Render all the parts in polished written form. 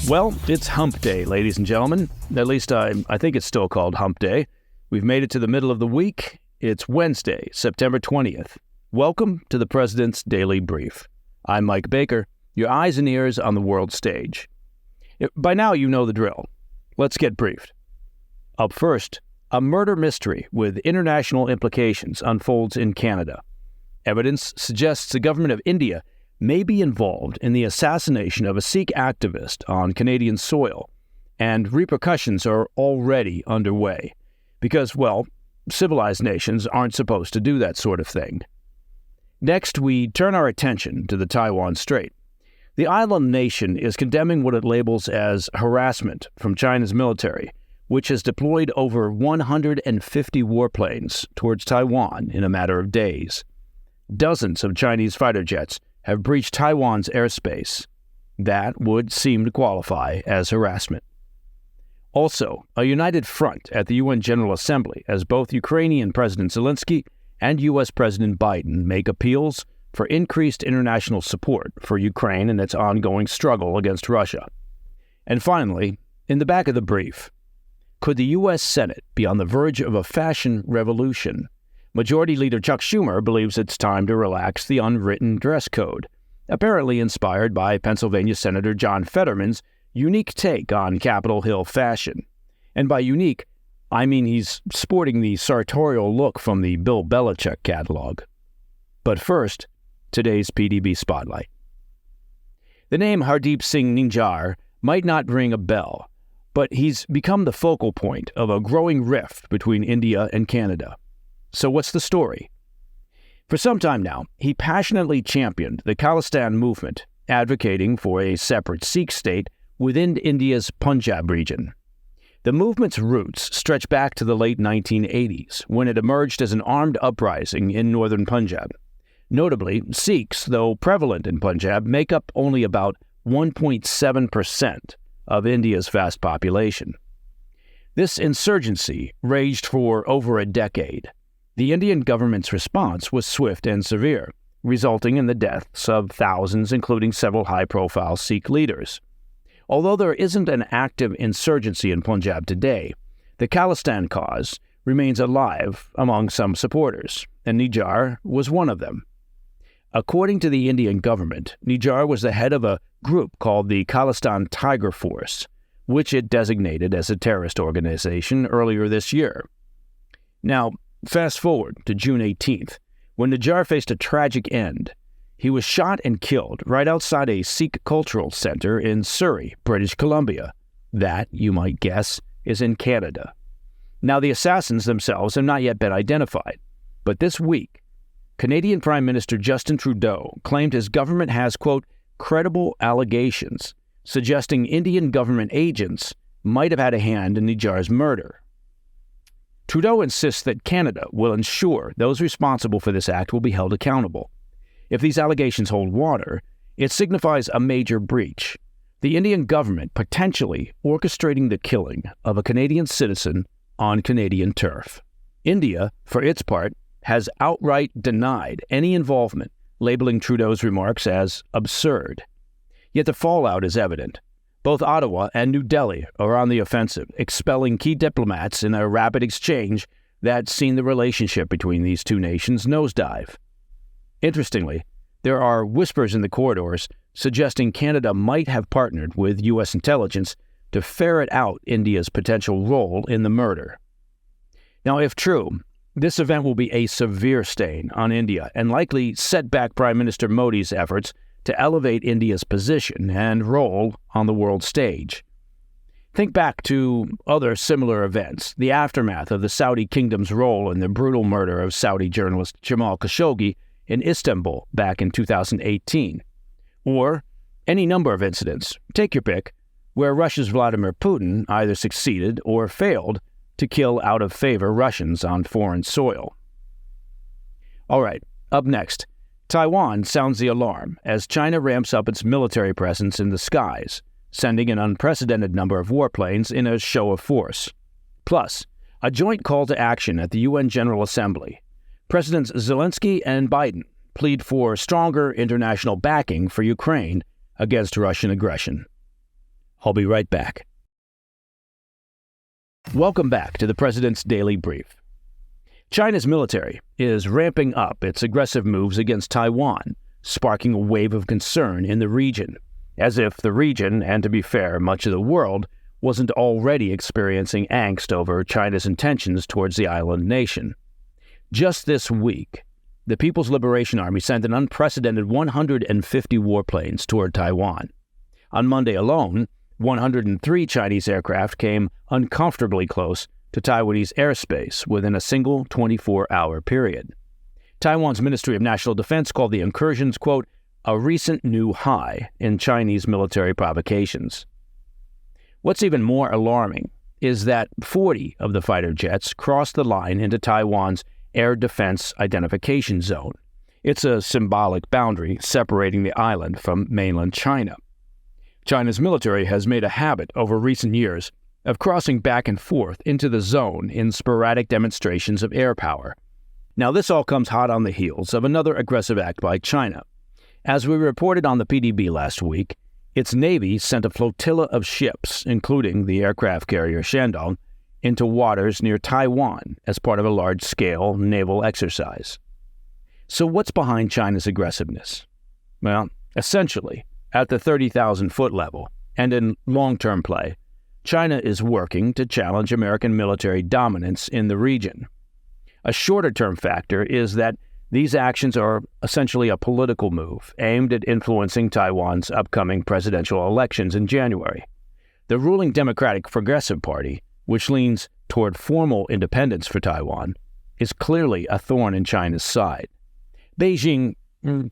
Well, it's hump day, ladies and gentlemen. At least I think it's still called hump day. We've made it to the middle of the week. It's Wednesday, September 20th. Welcome to the President's Daily Brief. I'm Mike Baker, your eyes and ears on the world stage. By now you know the drill. Let's get briefed. Up first, a murder mystery with international implications unfolds in Canada. Evidence suggests the government of India may be involved in the assassination of a Sikh activist on Canadian soil, and repercussions are already underway because, well, civilized nations aren't supposed to do that sort of thing. Next, we turn our attention to the Taiwan Strait. The island nation is condemning what it labels as harassment from China's military, which has deployed over 150 warplanes towards Taiwan in a matter of days. Dozens of Chinese fighter jets have breached Taiwan's airspace. That would seem to qualify as harassment. Also, a united front at the UN General Assembly as both Ukrainian President Zelensky and U.S. President Biden make appeals for increased international support for Ukraine in its ongoing struggle against Russia. And finally, in the back of the brief, could the U.S. Senate be on the verge of a fashion revolution? Majority Leader Chuck Schumer believes it's time to relax the unwritten dress code, apparently inspired by Pennsylvania Senator John Fetterman's unique take on Capitol Hill fashion. And by unique, I mean he's sporting the sartorial look from the Bill Belichick catalog. But first, today's PDB Spotlight. The name Hardeep Singh Nijjar might not ring a bell, but he's become the focal point of a growing rift between India and Canada. So what's the story? For some time now, he passionately championed the Khalistan movement, advocating for a separate Sikh state within India's Punjab region. The movement's roots stretch back to the late 1980s, when it emerged as an armed uprising in northern Punjab. Notably, Sikhs, though prevalent in Punjab, make up only about 1.7% of India's vast population. This insurgency raged for over a decade. The Indian government's response was swift and severe, resulting in the deaths of thousands, including several high-profile Sikh leaders. Although there isn't an active insurgency in Punjab today, the Khalistan cause remains alive among some supporters, and Nijjar was one of them. According to the Indian government, Nijjar was the head of a group called the Khalistan Tiger Force, which it designated as a terrorist organization earlier this year. Now, fast forward to June 18th, when Nijjar faced a tragic end. He was shot and killed right outside a Sikh cultural center in Surrey, British Columbia. That, you might guess, is in Canada. Now, the assassins themselves have not yet been identified, but this week, Canadian Prime Minister Justin Trudeau claimed his government has, quote, credible allegations suggesting Indian government agents might have had a hand in Nijjar's murder. Trudeau insists that Canada will ensure those responsible for this act will be held accountable. If these allegations hold water, it signifies a major breach, the Indian government potentially orchestrating the killing of a Canadian citizen on Canadian turf. India, for its part, has outright denied any involvement, labeling Trudeau's remarks as absurd. Yet the fallout is evident. Both Ottawa and New Delhi are on the offensive, expelling key diplomats in a rapid exchange that's seen the relationship between these two nations nosedive. Interestingly, there are whispers in the corridors suggesting Canada might have partnered with U.S. intelligence to ferret out India's potential role in the murder. Now, if true, this event will be a severe stain on India and likely set back Prime Minister Modi's efforts to elevate India's position and role on the world stage. Think back to other similar events, the aftermath of the Saudi kingdom's role in the brutal murder of Saudi journalist Jamal Khashoggi in Istanbul back in 2018, or any number of incidents, take your pick, where Russia's Vladimir Putin either succeeded or failed to kill out-of-favor Russians on foreign soil. All right, up next, Taiwan sounds the alarm as China ramps up its military presence in the skies, sending an unprecedented number of warplanes in a show of force. Plus, a joint call to action at the UN General Assembly. Presidents Zelensky and Biden plead for stronger international backing for Ukraine against Russian aggression. I'll be right back. Welcome back to the President's Daily Brief. China's military is ramping up its aggressive moves against Taiwan, sparking a wave of concern in the region, as if the region, and to be fair, much of the world, wasn't already experiencing angst over China's intentions towards the island nation. Just this week, the People's Liberation Army sent an unprecedented 150 warplanes toward Taiwan. On Monday alone, 103 Chinese aircraft came uncomfortably close to Taiwanese airspace within a single 24-hour period. Taiwan's Ministry of National Defense called the incursions, quote, a recent new high in Chinese military provocations. What's even more alarming is that 40 of the fighter jets crossed the line into Taiwan's Air Defense Identification Zone. It's a symbolic boundary separating the island from mainland China. China's military has made a habit over recent years of crossing back and forth into the zone in sporadic demonstrations of air power. Now, this all comes hot on the heels of another aggressive act by China. As we reported on the PDB last week, its Navy sent a flotilla of ships, including the aircraft carrier Shandong, into waters near Taiwan as part of a large-scale naval exercise. So what's behind China's aggressiveness? Well, essentially, at the 30,000-foot level and in long-term play, China is working to challenge American military dominance in the region. A shorter-term factor is that these actions are essentially a political move aimed at influencing Taiwan's upcoming presidential elections in January. The ruling Democratic Progressive Party, which leans toward formal independence for Taiwan, is clearly a thorn in China's side. Beijing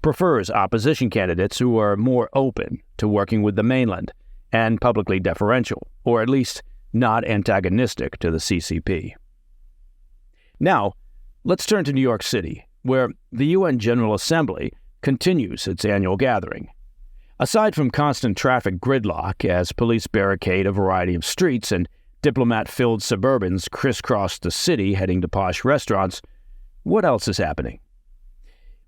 prefers opposition candidates who are more open to working with the mainland and publicly deferential, or at least not antagonistic to the CCP. Now, let's turn to New York City, where the UN General Assembly continues its annual gathering. Aside from constant traffic gridlock as police barricade a variety of streets and diplomat-filled Suburbans crisscross the city heading to posh restaurants, what else is happening?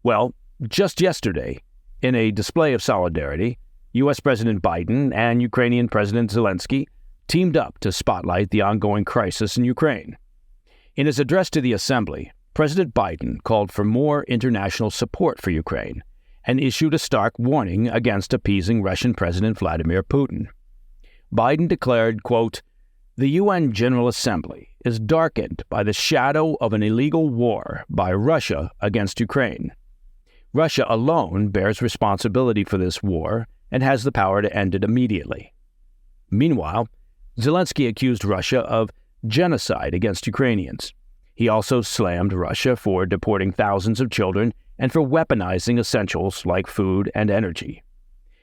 Well, just yesterday, in a display of solidarity, U.S. President Biden and Ukrainian President Zelensky teamed up to spotlight the ongoing crisis in Ukraine. In his address to the Assembly, President Biden called for more international support for Ukraine and issued a stark warning against appeasing Russian President Vladimir Putin. Biden declared, quote, "The UN General Assembly is darkened by the shadow of an illegal war by Russia against Ukraine. Russia alone bears responsibility for this war and has the power to end it immediately." Meanwhile, Zelensky accused Russia of genocide against Ukrainians. He also slammed Russia for deporting thousands of children and for weaponizing essentials like food and energy.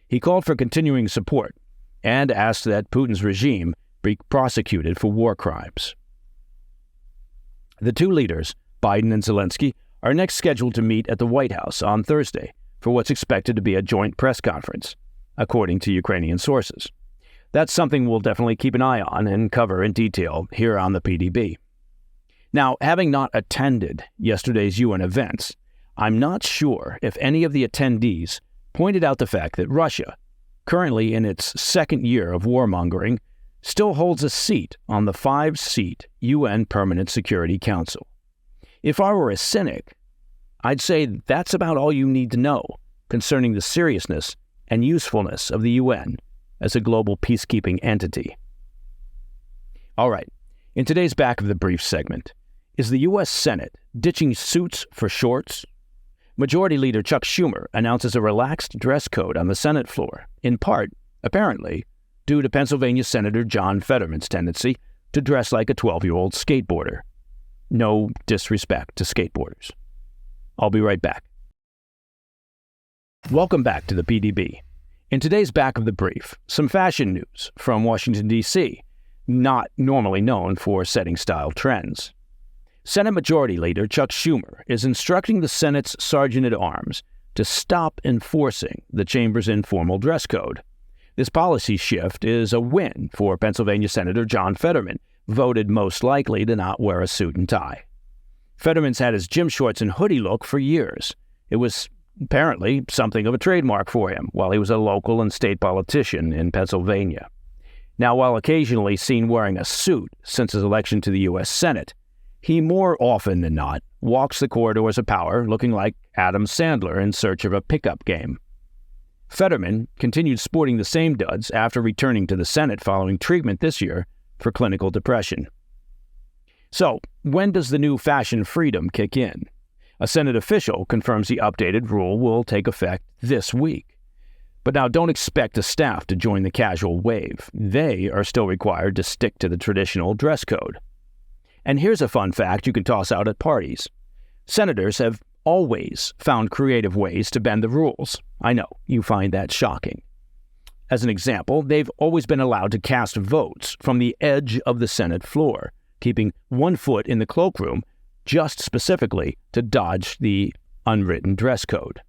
He called for continuing support and asked that Putin's regime be prosecuted for war crimes. The two leaders, Biden and Zelensky, are next scheduled to meet at the White House on Thursday for what's expected to be a joint press conference, according to Ukrainian sources. That's something we'll definitely keep an eye on and cover in detail here on the PDB. Now, having not attended yesterday's UN events, I'm not sure if any of the attendees pointed out the fact that Russia, currently in its second year of warmongering, still holds a seat on the 5-seat UN Permanent Security Council. If I were a cynic, I'd say that's about all you need to know concerning the seriousness and usefulness of the UN as a global peacekeeping entity. All right, in today's Back of the Brief segment, is the U.S. Senate ditching suits for shorts? Majority Leader Chuck Schumer announces a relaxed dress code on the Senate floor, in part, apparently, due to Pennsylvania Senator John Fetterman's tendency to dress like a 12-year-old skateboarder. No disrespect to skateboarders. I'll be right back. Welcome back to the PDB. In today's Back of the Brief, some fashion news from Washington, D.C., not normally known for setting style trends. Senate Majority Leader Chuck Schumer is instructing the Senate's Sergeant-at-Arms to stop enforcing the chamber's informal dress code. This policy shift is a win for Pennsylvania Senator John Fetterman, voted most likely to not wear a suit and tie. Fetterman's had his gym shorts and hoodie look for years. It was apparently something of a trademark for him while he was a local and state politician in Pennsylvania. Now, while occasionally seen wearing a suit since his election to the U.S. Senate, he more often than not walks the corridors of power looking like Adam Sandler in search of a pickup game. Fetterman continued sporting the same duds after returning to the Senate following treatment this year for clinical depression. So, when does the new fashion freedom kick in? A Senate official confirms the updated rule will take effect this week. But now don't expect the staff to join the casual wave. They are still required to stick to the traditional dress code. And here's a fun fact you can toss out at parties. Senators have always found creative ways to bend the rules. I know, you find that shocking. As an example, they've always been allowed to cast votes from the edge of the Senate floor, keeping one foot in the cloakroom just specifically to dodge the unwritten dress code.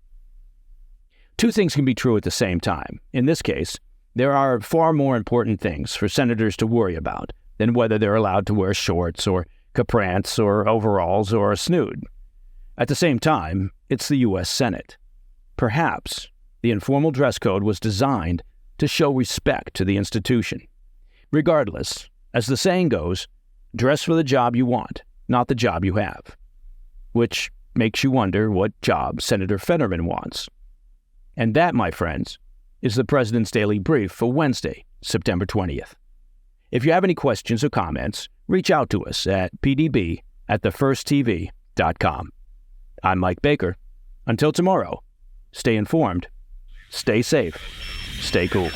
Two things can be true at the same time. In this case, there are far more important things for senators to worry about than whether they're allowed to wear shorts or caprants or overalls or a snood. At the same time, it's the U.S. Senate. Perhaps the informal dress code was designed to show respect to the institution. Regardless, as the saying goes, dress for the job you want, not the job you have. Which makes you wonder what job Senator Fetterman wants. And that, my friends, is the President's Daily Brief for Wednesday, September 20th. If you have any questions or comments, reach out to us at pdb@thefirsttv.com. I'm Mike Baker. Until tomorrow, stay informed, stay safe, stay cool.